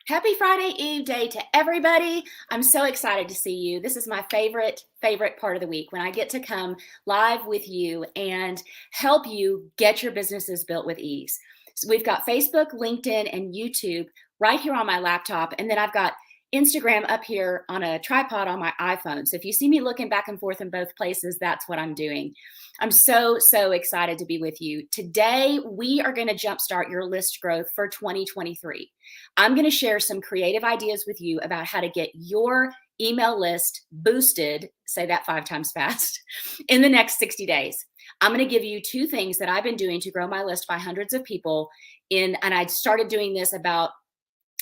Happy Friday Eve day to everybody. I'm so excited to see you. This is my favorite part of the week when I get to come live with you and help you get your businesses built with ease. So we've got Facebook, LinkedIn, and YouTube right here on my laptop. And then I've got Instagram up here on a tripod on my iPhone. So if you see me looking back and forth in both places, that's what I'm doing. I'm so excited to be with you. Today, we are going to jumpstart your list growth for 2023. I'm going to share some creative ideas with you about how to get your email list boosted, say that 5 times fast, in the next 60 days. I'm going to give you 2 things that I've been doing to grow my list by hundreds of people and I started doing this about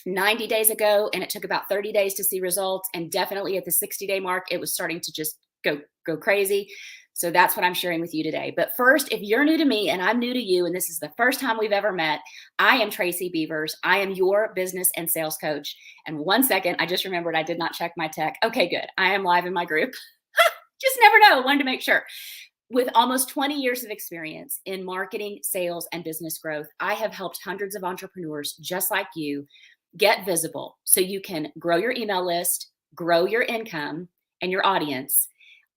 90 days ago, and it took about 30 days to see results. And definitely at the 60-day mark, it was starting to just go crazy. So that's what I'm sharing with you today. But first, if you're new to me and I'm new to you, and this is the first time we've ever met, I am Tracy Beavers. I am your business and sales coach. And 1 second, I just remembered I did not check my tech. Okay, good. I am live in my group. Just never know. Wanted to make sure. With almost 20 years of experience in marketing, sales, and business growth, I have helped hundreds of entrepreneurs just like you get visible so you can grow your email list, grow your income and your audience,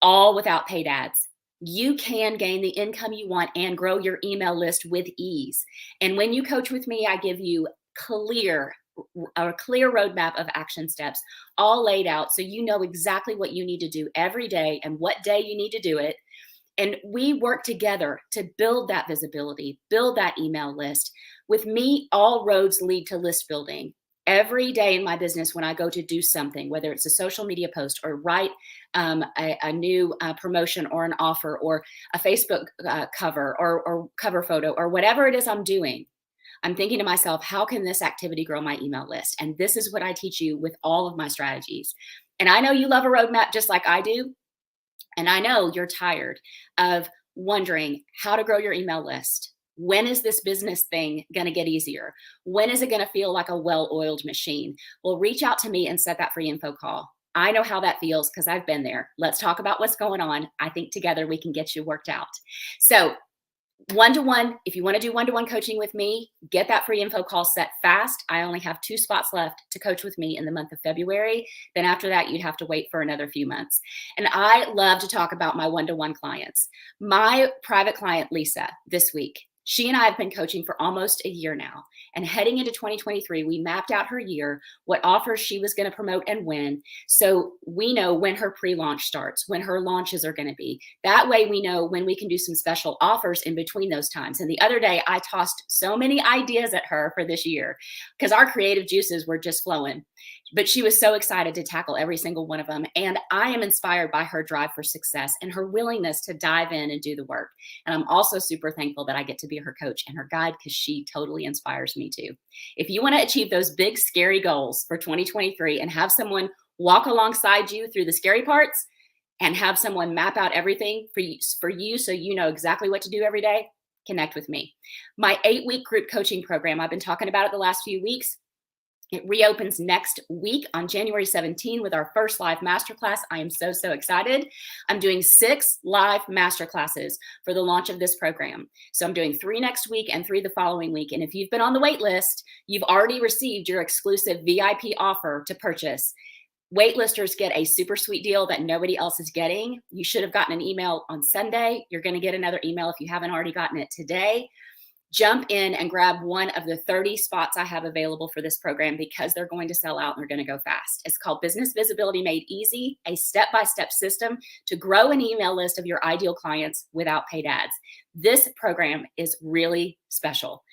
all without paid ads. You can gain the income you want and grow your email list with ease. And when you coach with me, I give you a clear roadmap of action steps, all laid out so you know exactly what you need to do every day and what day you need to do it. And we work together to build that visibility, build that email list. With me, all roads lead to list building. Every day in my business, when I go to do something, whether it's a social media post or write a new promotion or an offer or a Facebook cover or cover photo or whatever it is I'm doing, I'm thinking to myself, how can this activity grow my email list? And this is what I teach you with all of my strategies. And I know you love a roadmap just like I do. And I know you're tired of wondering how to grow your email list. When is this business thing going to get easier? When is it going to feel like a well-oiled machine? Well, reach out to me and set that free info call. I know how that feels because I've been there. Let's talk about what's going on. I think together we can get you worked out. So one-to-one, if you want to do one-to-one coaching with me, get that free info call set fast. I only have 2 spots left to coach with me in the month of February. Then after that, you'd have to wait for another few months. And I love to talk about my one-to-one clients. My private client, Lisa, this week, she and I have been coaching for almost a year now. And heading into 2023, we mapped out her year, what offers she was going to promote and when. So we know when her pre-launch starts, when her launches are going to be. That way we know when we can do some special offers in between those times. And the other day, I tossed so many ideas at her for this year because our creative juices were just flowing. But she was so excited to tackle every single one of them. And I am inspired by her drive for success and her willingness to dive in and do the work. And I'm also super thankful that I get to be her coach and her guide because she totally inspires me too. If you want to achieve those big, scary goals for 2023 and have someone walk alongside you through the scary parts and have someone map out everything for you so you know exactly what to do every day, connect with me. My 8-week group coaching program, I've been talking about it the last few weeks. It reopens next week on January 17 with our first live masterclass. I am so excited. I'm doing 6 live masterclasses for the launch of this program. So I'm doing 3 next week and 3 the following week. And if you've been on the wait list, you've already received your exclusive VIP offer to purchase. Waitlisters get a super sweet deal that nobody else is getting. You should have gotten an email on Sunday. You're going to get another email if you haven't already gotten it today. Jump in and grab one of the 30 spots I have available for this program because they're going to sell out and they're going to go fast. It's called Business Visibility Made Easy, a step-by-step system to grow an email list of your ideal clients without paid ads. This program is really special.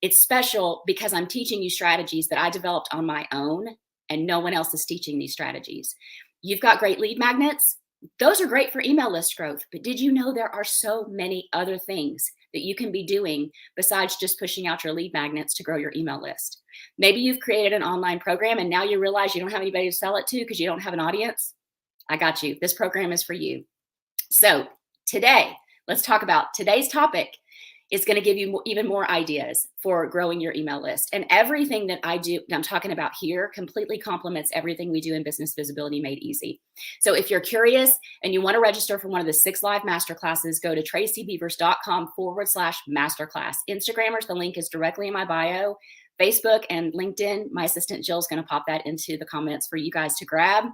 It's special because I'm teaching you strategies that I developed on my own and no one else is teaching these strategies. You've got great lead magnets. Those are great for email list growth, but did you know there are so many other things that you can be doing besides just pushing out your lead magnets to grow your email list? Maybe you've created an online program and now you realize you don't have anybody to sell it to because you don't have an audience. I got you. This program is for you. So today, let's talk about today's topic is going to give you even more ideas for growing your email list. And everything that I do, I'm talking about here, completely complements everything we do in Business Visibility Made Easy. So if you're curious and you want to register for one of the 6 live masterclasses, go to tracybeavers.com/masterclass. Instagrammers, the link is directly in my bio. Facebook and LinkedIn. My assistant Jill's going to pop that into the comments for you guys to grab.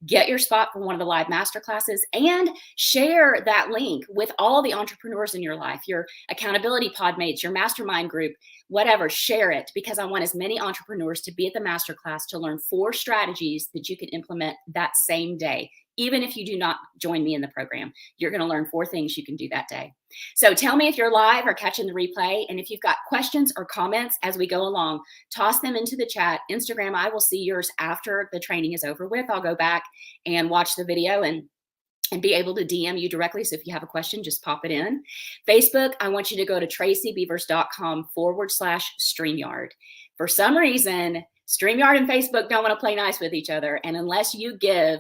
Get your spot for one of the live masterclasses and share that link with all the entrepreneurs in your life, your accountability pod mates, your mastermind group, whatever. Share it, because I want as many entrepreneurs to be at the masterclass to learn 4 strategies that you can implement that same day. Even if you do not join me in the program, you're going to learn 4 things you can do that day. So tell me if you're live or catching the replay. And if you've got questions or comments as we go along, toss them into the chat. Instagram, I will see yours after the training is over with. I'll go back and watch the video and be able to DM you directly. So if you have a question, just pop it in. Facebook, I want you to go to tracybeavers.com/StreamYard. For some reason, StreamYard and Facebook don't want to play nice with each other. And unless you give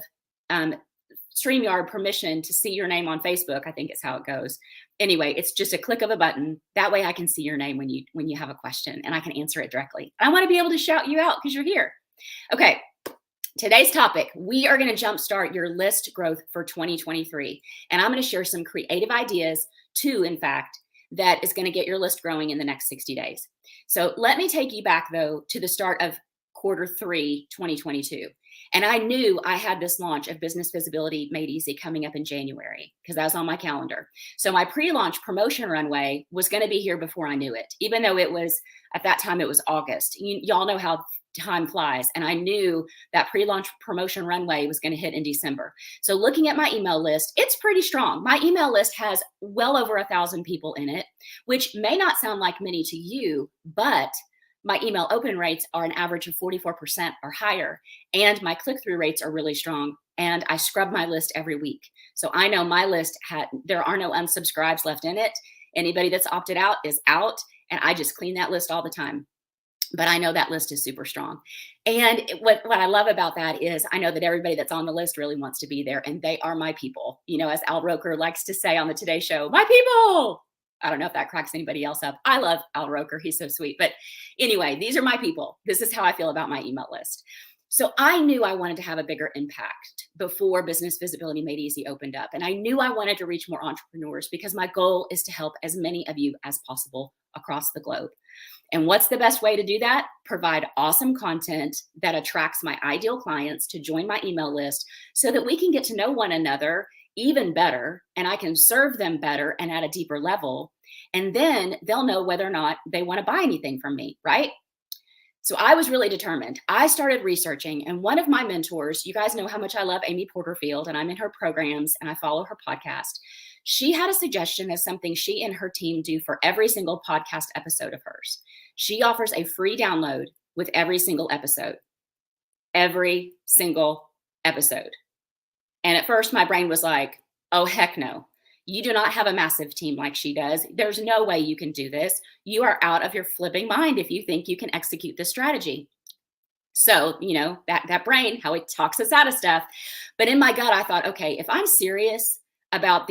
StreamYard permission to see your name on Facebook, I think is how it goes. Anyway, it's just a click of a button. That way I can see your name when you have a question, and I can answer it directly. I want to be able to shout you out because you're here. Okay. Today's topic, we are going to jumpstart your list growth for 2023. And I'm going to share some creative ideas too, in fact, that is going to get your list growing in the next 60 days. So let me take you back, though, to the start of Q3 2022. And I knew I had this launch of Business Visibility Made Easy coming up in January because that was on my calendar. So my pre-launch promotion runway was going to be here before I knew it, even though it was, at that time, it was August. Y'all know how time flies. And I knew that pre-launch promotion runway was going to hit in December. So looking at my email list, it's pretty strong. My email list has well over 1,000 people in it, which may not sound like many to you, but my email open rates are an average of 44% or higher. And my click-through rates are really strong. And I scrub my list every week. So I know my list there are no unsubscribes left in it. Anybody that's opted out is out. And I just clean that list all the time. But I know that list is super strong. And what I love about that is I know that everybody that's on the list really wants to be there, and they are my people. You know, as Al Roker likes to say on the Today Show, my people. I don't know if that cracks anybody else up. I love Al Roker. He's so sweet. But anyway, these are my people. This is how I feel about my email list. So I knew I wanted to have a bigger impact before Business Visibility Made Easy opened up. And I knew I wanted to reach more entrepreneurs because my goal is to help as many of you as possible across the globe. And what's the best way to do that? Provide awesome content that attracts my ideal clients to join my email list so that we can get to know one another even better, and I can serve them better and at a deeper level. And then they'll know whether or not they want to buy anything from me, right? So I was really determined. I started researching, and one of my mentors, you guys know how much I love Amy Porterfield, and I'm in her programs and I follow her podcast. She had a suggestion of something she and her team do for every single podcast episode of hers. She offers a free download with every single episode. Every single episode. And at first my brain was like, oh, heck no. You do not have a massive team like she does. There's no way you can do this. You are out of your flipping mind if you think you can execute this strategy. So, you know, that brain, how it talks us out of stuff. But in my gut, I thought, okay, if I'm serious about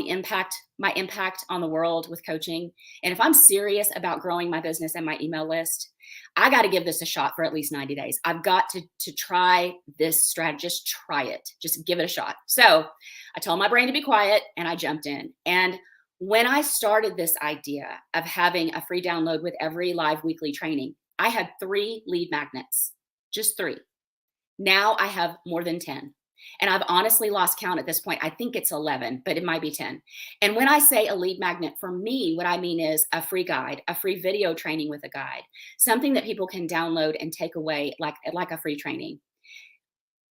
my impact on the world with coaching, and if I'm serious about growing my business and my email list, I got to give this a shot for at least 90 days. I've got to try this strategy. Just try it. Just give it a shot. So I told my brain to be quiet and I jumped in. And when I started this idea of having a free download with every live weekly training, I had 3 lead magnets, just 3. Now I have more than 10. And I've honestly lost count at this point. I think it's 11, but it might be 10. And when I say a lead magnet, for me, what I mean is a free guide, a free video training with a guide, something that people can download and take away like a free training.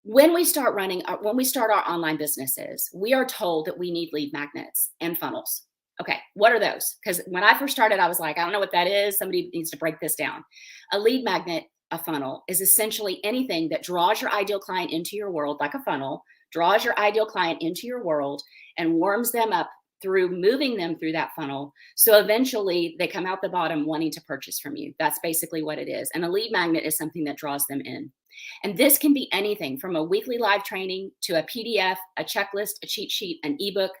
When we start our online businesses, we are told that we need lead magnets and funnels. Okay, what are those? Because when I first started, I was like, I don't know what that is. Somebody needs to break this down. A lead magnet, a funnel, is essentially anything that draws your ideal client into your world, like a funnel, draws your ideal client into your world and warms them up through moving them through that funnel. So eventually they come out the bottom wanting to purchase from you. That's basically what it is. And a lead magnet is something that draws them in. And this can be anything from a weekly live training to a PDF, a checklist, a cheat sheet, an ebook,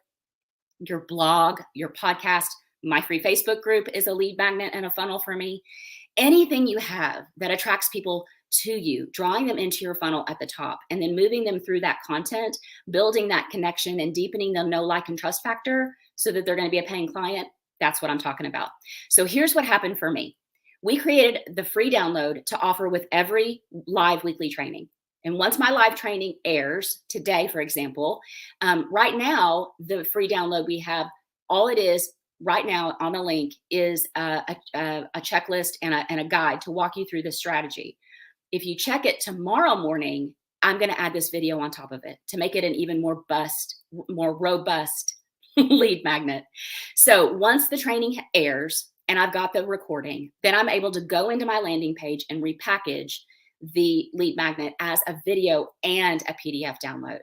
your blog, your podcast. My free Facebook group is a lead magnet and a funnel for me. Anything you have that attracts people to you, drawing them into your funnel at the top, and then moving them through that content, building that connection and deepening the know, like, and trust factor so that they're going to be a paying client. That's what I'm talking about. So here's what happened for me. We created the free download to offer with every live weekly training. And once my live training airs today, for example, right now, the free download we have, all it is right now on the link is a checklist and a guide to walk you through the strategy. If you check it tomorrow morning, I'm going to add this video on top of it to make it an even more robust lead magnet. So once the training airs and I've got the recording, then I'm able to go into my landing page and repackage the lead magnet as a video and a PDF download.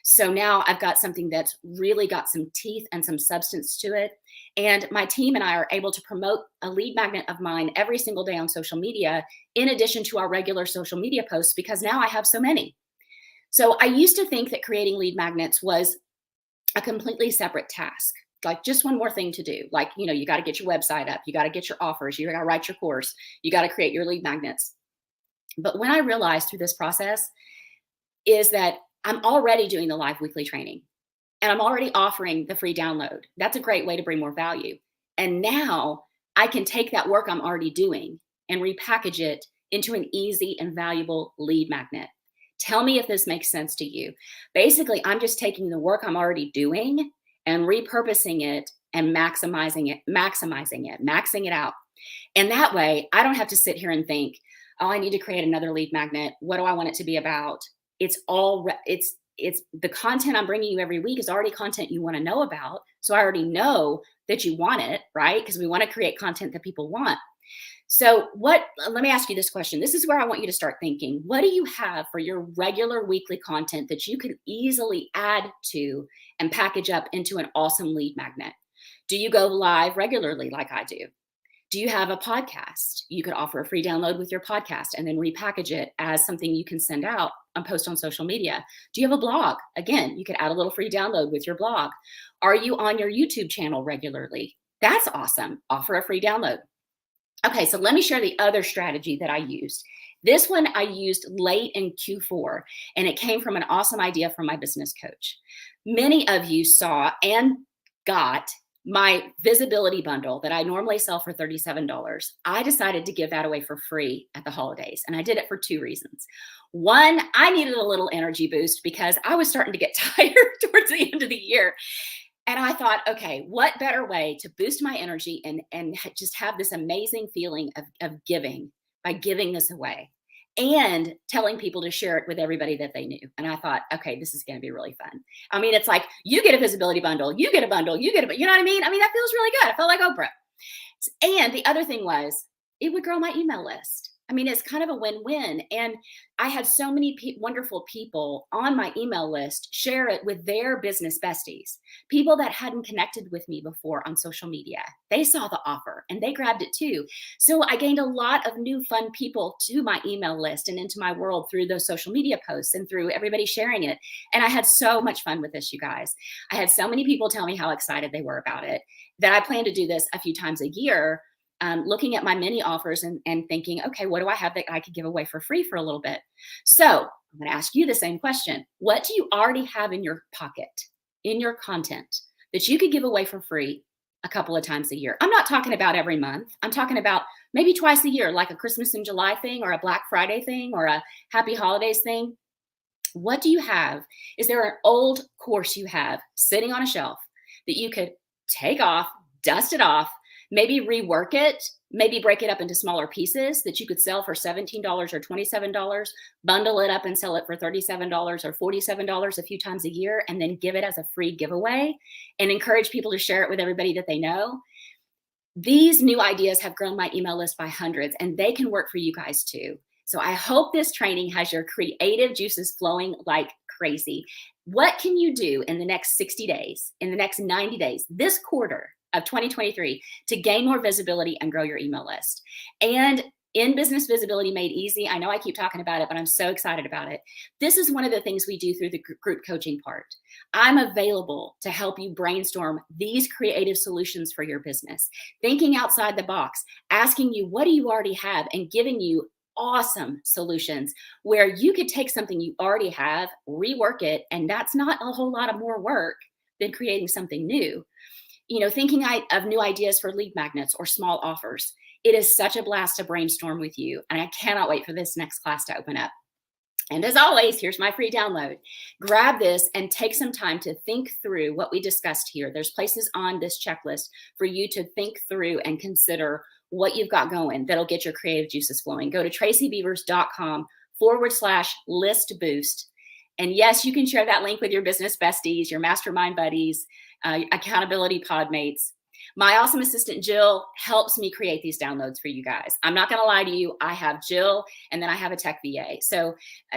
So now I've got something that's really got some teeth and some substance to it. And my team and I are able to promote a lead magnet of mine every single day on social media, in addition to our regular social media posts, because now I have so many. So I used to think that creating lead magnets was a completely separate task, like just one more thing to do. Like, you got to get your website up, you got to get your offers, you got to write your course, you got to create your lead magnets. But when I realized through this process is that I'm already doing the live weekly training and I'm already offering the free download. That's a great way to bring more value. And now I can take that work I'm already doing and repackage it into an easy and valuable lead magnet. Tell me if this makes sense to you. Basically, I'm just taking the work I'm already doing and repurposing it and maximizing it, maxing it out. And that way, I don't have to sit here and think, oh, I need to create another lead magnet. What do I want it to be about? It's the content I'm bringing you every week is already content you want to know about. So I already know that you want it, right? Because we want to create content that people want. So let me ask you this question. This is where I want you to start thinking. What do you have for your regular weekly content that you could easily add to and package up into an awesome lead magnet? Do you go live regularly like I do? Do you have a podcast? You could offer a free download with your podcast and then repackage it as something you can send out and post on social media. Do you have a blog? Again, you could add a little free download with your blog. Are you on your YouTube channel regularly? That's awesome. Offer a free download. Okay, so let me share the other strategy that I used. This one I used late in Q4, and it came from an awesome idea from my business coach. Many of you saw and got my visibility bundle that I normally sell for $37. I decided to give that away for free at the holidays, and I did it for two reasons. One, I needed a little energy boost because I was starting to get tired towards the end of the year. And I thought, okay, what better way to boost my energy and just have this amazing feeling of giving by giving this away and telling people to share it with everybody that they knew. And I thought, okay, this is going to be really fun. I mean, it's like you get a visibility bundle, you get a bundle, you get a, you know what I mean? I mean, that feels really good. I felt like Oprah. And the other thing was it would grow my email list. I mean, it's kind of a win-win. And I had so many wonderful people on my email list share it with their business besties, people that hadn't connected with me before on social media. They saw the offer and they grabbed it too. So I gained a lot of new fun people to my email list and into my world through those social media posts and through everybody sharing it. And I had so much fun with this, you guys. I had so many people tell me how excited they were about it that I plan to do this a few times a year. Looking at my mini offers and thinking, okay, what do I have that I could give away for free for a little bit? So I'm going to ask you the same question. What do you already have in your pocket, in your content that you could give away for free a couple of times a year? I'm not talking about every month. I'm talking about maybe twice a year, like a Christmas in July thing or a Black Friday thing or a Happy Holidays thing. What do you have? Is there an old course you have sitting on a shelf that you could take off, dust it off, maybe rework it, maybe break it up into smaller pieces that you could sell for $17 or $27, bundle it up and sell it for $37 or $47 a few times a year, and then give it as a free giveaway and encourage people to share it with everybody that they know? These new ideas have grown my email list by hundreds, and they can work for you guys too. So I hope this training has your creative juices flowing like crazy. What can you do in the next 60 days, in the next 90 days, this quarter of 2023 to gain more visibility and grow your email list? And in Business Visibility Made Easy, I know I keep talking about it, but I'm so excited about it. This is one of the things we do through the group coaching part. I'm available to help you brainstorm these creative solutions for your business, thinking outside the box, asking you, what do you already have, and giving you awesome solutions where you could take something you already have, rework it, and that's not a whole lot of more work than creating something new. You know, thinking of new ideas for lead magnets or small offers. It is such a blast to brainstorm with you, and I cannot wait for this next class to open up. And as always, here's my free download. Grab this and take some time to think through what we discussed here. There's places on this checklist for you to think through and consider what you've got going that'll get your creative juices flowing. Go to tracybeavers.com/list boost. And yes, you can share that link with your business besties, your mastermind buddies, accountability pod mates. My awesome assistant, Jill, helps me create these downloads for you guys. I'm not going to lie to you. I have Jill, and then I have a tech VA. So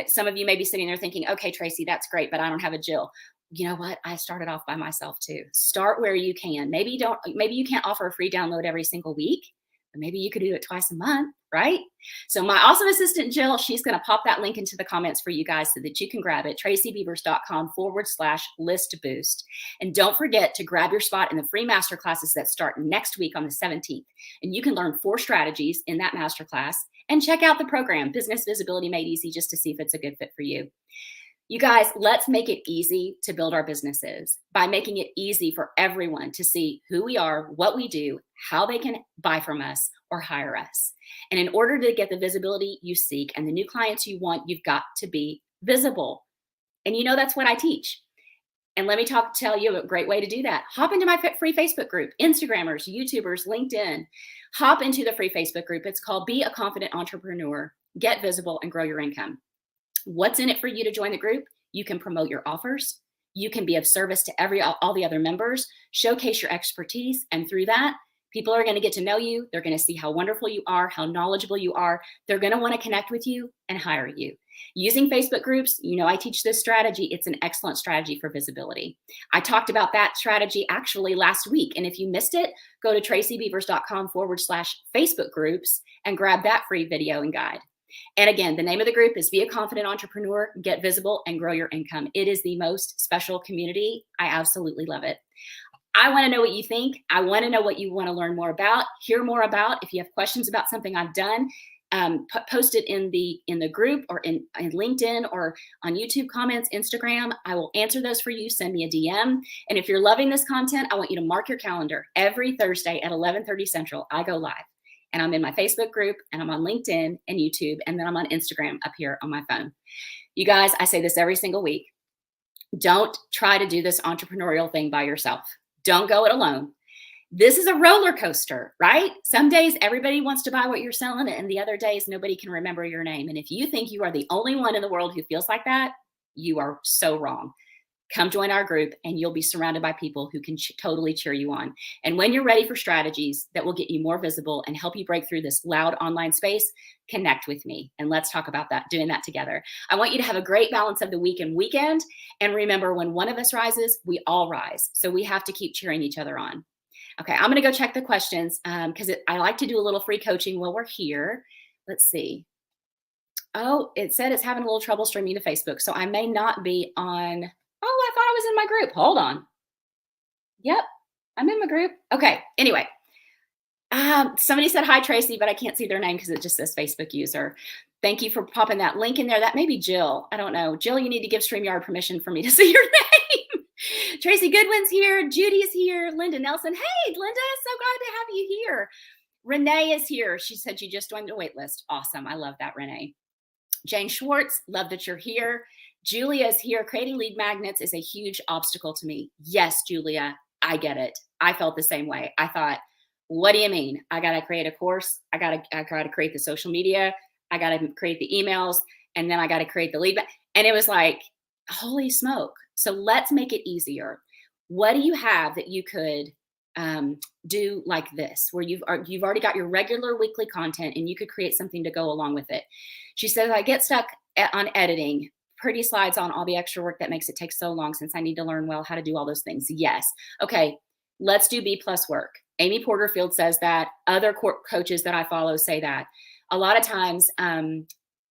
some of you may be sitting there thinking, okay, Tracy, that's great, but I don't have a Jill. You know what? I started off by myself too. Start where you can. Maybe you can't offer a free download every single week, but maybe you could do it twice a month, right? So my awesome assistant, Jill, she's going to pop that link into the comments for you guys so that you can grab it, tracybeavers.com/list boost. And don't forget to grab your spot in the free masterclasses that start next week on the 17th. And you can learn 4 strategies in that masterclass and check out the program, Business Visibility Made Easy, just to see if it's a good fit for you. You guys, let's make it easy to build our businesses by making it easy for everyone to see who we are, what we do, how they can buy from us or hire us. And in order to get the visibility you seek and the new clients you want, you've got to be visible. And you know that's what I teach. And let me tell you a great way to do that. Hop into my free Facebook group, Instagrammers, YouTubers, LinkedIn. Hop into the free Facebook group. It's called Be a Confident Entrepreneur, Get Visible, and Grow Your Income. What's in it for you to join the group? You can promote your offers. You can be of service to all the other members, showcase your expertise. And through that, people are going to get to know you. They're going to see how wonderful you are, how knowledgeable you are. They're going to want to connect with you and hire you. Using Facebook groups, you know, I teach this strategy. It's an excellent strategy for visibility. I talked about that strategy actually last week. And if you missed it, go to tracybeavers.com/Facebook groups and grab that free video and guide. And again, the name of the group is Be a Confident Entrepreneur, Get Visible, and Grow Your Income. It is the most special community. I absolutely love it. I want to know what you think. I want to know what you want to learn more about, hear more about. If you have questions about something I've done, post it in the group or in LinkedIn or on YouTube comments, Instagram. I will answer those for you. Send me a DM. And if you're loving this content, I want you to mark your calendar. Every Thursday at 11:30 Central, I go live. And I'm in my Facebook group, and I'm on LinkedIn and YouTube, and then I'm on Instagram up here on my phone. You guys, I say this every single week. Don't try to do this entrepreneurial thing by yourself. Don't go it alone. This is a roller coaster, right? Some days everybody wants to buy what you're selling, and the other days nobody can remember your name. And if you think you are the only one in the world who feels like that, you are so wrong. Come join our group and you'll be surrounded by people who can totally cheer you on. And when you're ready for strategies that will get you more visible and help you break through this loud online space, connect with me and let's talk about that, doing that together. I want you to have a great balance of the week and weekend. And remember, when one of us rises, we all rise. So we have to keep cheering each other on. Okay, I'm going to go check the questions because I like to do a little free coaching while we're here. Let's see. Oh, it said it's having a little trouble streaming to Facebook. So I may not be on. Oh, I thought I was in my group. Hold on. Yep, I'm in my group. Okay, anyway. Somebody said, hi, Tracy, but I can't see their name because it just says Facebook user. Thank you for popping that link in there. That may be Jill. I don't know. Jill, you need to give StreamYard permission for me to see your name. Tracy Goodwin's here. Judy's here. Linda Nelson. Hey, Linda, so glad to have you here. Renee is here. She said she just joined the wait list. Awesome. I love that, Renee. Jane Schwartz, love that you're here. Julia is here. Creating lead magnets is a huge obstacle to me. Yes, Julia, I get it. I felt the same way. I thought, what do you mean? I got to create a course. I got to create the social media. I got to create the emails, and then I got to create the lead. And it was like, holy smoke. So let's make it easier. What do you have that you could do like this, where you've already got your regular weekly content and you could create something to go along with it? She says, I get stuck on editing. Pretty slides on all the extra work that makes it take so long since I need to learn well how to do all those things. Yes. Okay. Let's do B+ work. Amy Porterfield says that. Other coaches that I follow say that. A lot of times, I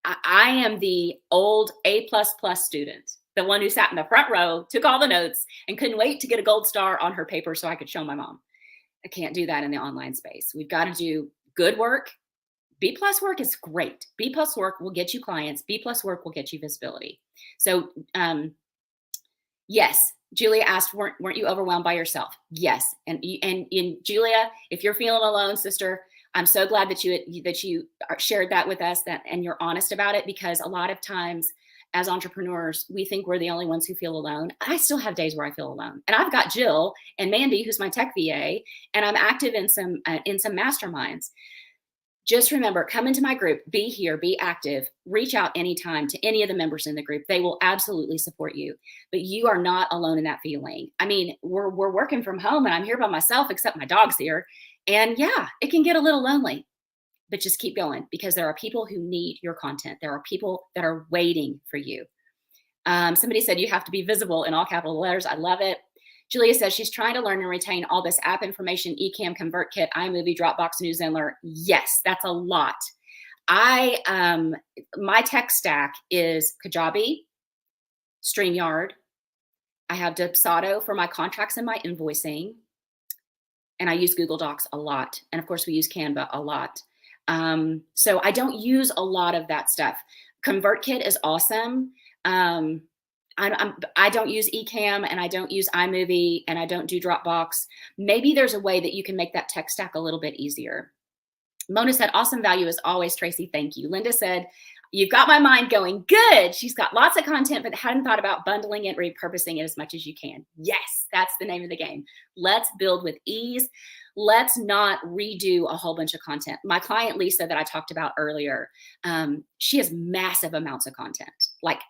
am the old A++ student, the one who sat in the front row, took all the notes, and couldn't wait to get a gold star on her paper so I could show my mom. I can't do that in the online space. We've got to do good work. B+ work is great. B+ work will get you clients. B+ work will get you visibility. So, yes, Julia asked, weren't you overwhelmed by yourself? Yes. And Julia, if you're feeling alone, sister, I'm so glad that you shared that with us, and you're honest about it, because a lot of times as entrepreneurs, we think we're the only ones who feel alone. I still have days where I feel alone, and I've got Jill and Mandy, who's my tech VA, and I'm active in some masterminds. Just remember, come into my group, be here, be active, reach out anytime to any of the members in the group. They will absolutely support you, but you are not alone in that feeling. I mean, we're working from home and I'm here by myself, except my dog's here. And yeah, it can get a little lonely, but just keep going, because there are people who need your content. There are people that are waiting for you. Somebody said you have to be visible in all capital letters. I love it. Julia says she's trying to learn and retain all this app information, Ecamm, ConvertKit, iMovie, Dropbox, NewsZendler. Yes, that's a lot. My tech stack is Kajabi, StreamYard. I have Dubsado for my contracts and my invoicing. And I use Google Docs a lot. And of course, we use Canva a lot. So I don't use a lot of that stuff. ConvertKit is awesome. I don't use Ecamm, and I don't use iMovie, and I don't do Dropbox. Maybe there's a way that you can make that tech stack a little bit easier. Mona said, awesome value as always, Tracy. Thank you. Linda said, you've got my mind going. Good. She's got lots of content, but hadn't thought about bundling it, repurposing it as much as you can. Yes, that's the name of the game. Let's build with ease. Let's not redo a whole bunch of content. My client, Lisa, that I talked about earlier, she has massive amounts of content, like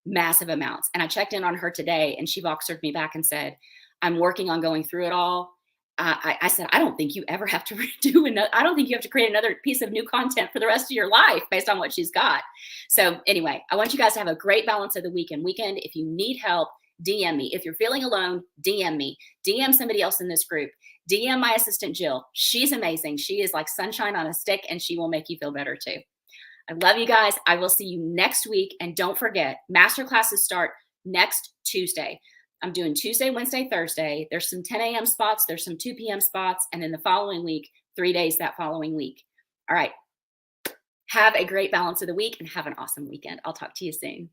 massive amounts. And I checked in on her today, and she Voxered me back and said, I'm working on going through it all. I said, I don't think you ever have to redo another. I don't think you have to create another piece of new content for the rest of your life based on what she's got. So anyway, I want you guys to have a great balance of the week and weekend. If you need help, DM me. If you're feeling alone, DM me. DM somebody else in this group. DM my assistant, Jill. She's amazing. She is like sunshine on a stick, and she will make you feel better too. I love you guys. I will see you next week. And don't forget, masterclasses start next Tuesday. I'm doing Tuesday, Wednesday, Thursday. There's some 10 a.m. spots. There's some 2 p.m. spots. And then the following week, 3 days that following week. All right. Have a great balance of the week and have an awesome weekend. I'll talk to you soon.